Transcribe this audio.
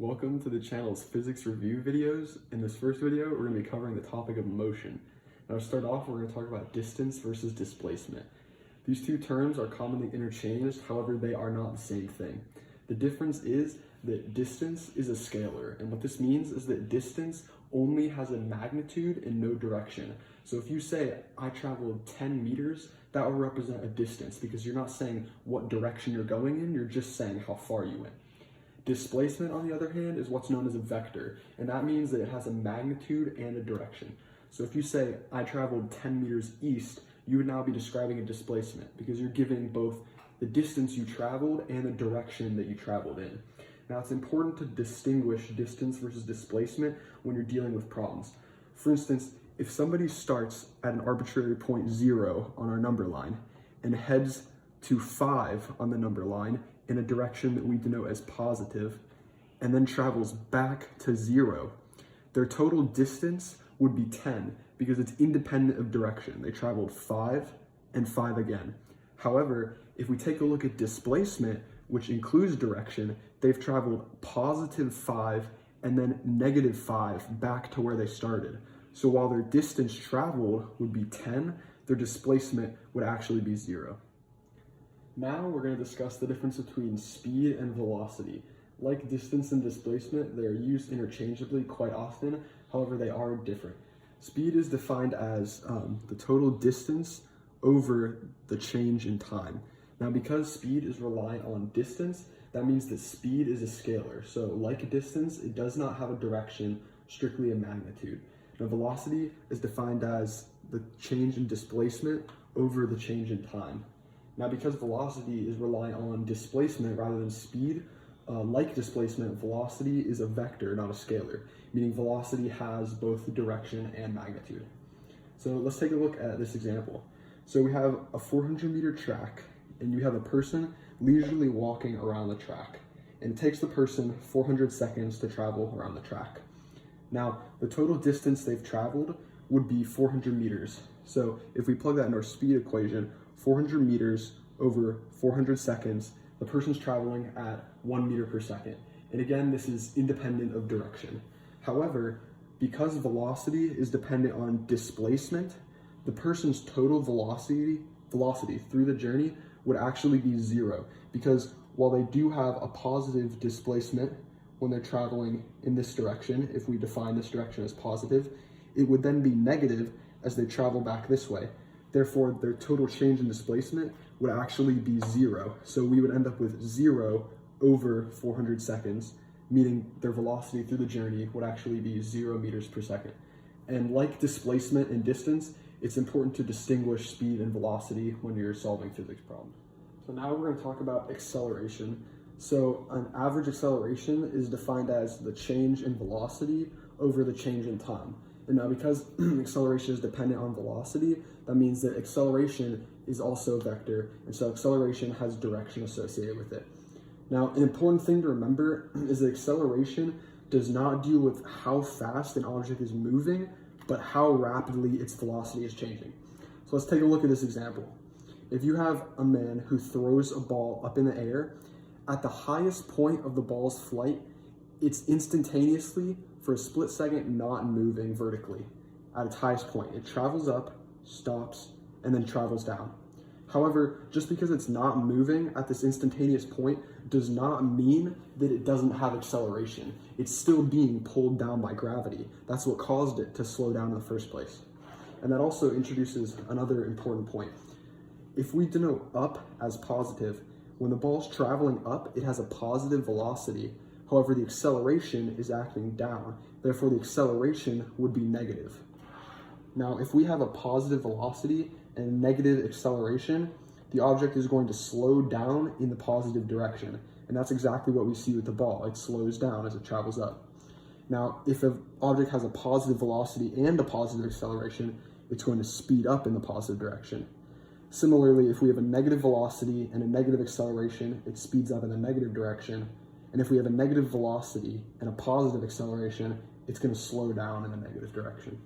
Welcome to the channel's physics review videos. In this first video, we're going to be covering the topic of motion. Now to start off, we're going to talk about distance versus displacement. These two terms are commonly interchanged, however, they are not the same thing. The difference is that distance is a scalar, and what this means is that distance only has a magnitude and no direction. So if you say, I traveled 10 meters, that will represent a distance because you're not saying what direction you're going in, you're just saying how far you went. Displacement, on the other hand, is what's known as a vector, and that means that it has a magnitude and a direction. So if you say, I traveled 10 meters east, you would now be describing a displacement because you're giving both the distance you traveled and the direction that you traveled in. Now, it's important to distinguish distance versus displacement when you're dealing with problems. For instance, if somebody starts at an arbitrary point 0 on our number line and heads to 5 on the number line in a direction that we denote as positive, and then travels back to 0, their total distance would be 10 because it's independent of direction. They traveled 5 and 5 again. However, if we take a look at displacement, which includes direction, they've traveled positive 5 and then negative 5 back to where they started. So while their distance traveled would be 10, their displacement would actually be 0. Now we're going to discuss the difference between speed and velocity. Like distance and displacement, they are used interchangeably quite often, however they are different. Speed is defined as the total distance over the change in time. Now because speed is reliant on distance, that means that speed is a scalar. So like distance, it does not have a direction, strictly a magnitude. Now velocity is defined as the change in displacement over the change in time. Now, because velocity is reliant on displacement rather than speed, like displacement, velocity is a vector, not a scalar, meaning velocity has both direction and magnitude. So let's take a look at this example. So we have a 400-meter track, and you have a person leisurely walking around the track, and it takes the person 400 seconds to travel around the track. Now, the total distance they've traveled would be 400 meters. So if we plug that in our speed equation, 400 meters over 400 seconds, the person's traveling at 1 meter per second. And again, this is independent of direction. However, because velocity is dependent on displacement, the person's total velocity through the journey would actually be 0, because while they do have a positive displacement when they're traveling in this direction, if we define this direction as positive, it would then be negative as they travel back this way. Therefore, their total change in displacement would actually be 0. So we would end up with 0 over 400 seconds, meaning their velocity through the journey would actually be 0 meters per second. And like displacement and distance, it's important to distinguish speed and velocity when you're solving physics problems. So now we're going to talk about acceleration. So an average acceleration is defined as the change in velocity over the change in time. And now because acceleration is dependent on velocity, that means that acceleration is also a vector, and so acceleration has direction associated with it. Now, an important thing to remember is that acceleration does not deal with how fast an object is moving, but how rapidly its velocity is changing. So let's take a look at this example. If you have a man who throws a ball up in the air, at the highest point of the ball's flight, it's instantaneously, for a split second, not moving vertically at its highest point. It travels up, stops, and then travels down. However, just because it's not moving at this instantaneous point does not mean that it doesn't have acceleration. It's still being pulled down by gravity. That's what caused it to slow down in the first place. And that also introduces another important point. If we denote up as positive, when the ball's traveling up, it has a positive velocity. However, the acceleration is acting down. Therefore, the acceleration would be negative. Now, if we have a positive velocity and negative acceleration, the object is going to slow down in the positive direction. And that's exactly what we see with the ball. It slows down as it travels up. Now, if an object has a positive velocity and a positive acceleration, it's going to speed up in the positive direction. Similarly, if we have a negative velocity and a negative acceleration, it speeds up in the negative direction. And if we have a negative velocity and a positive acceleration, it's going to slow down in the negative direction.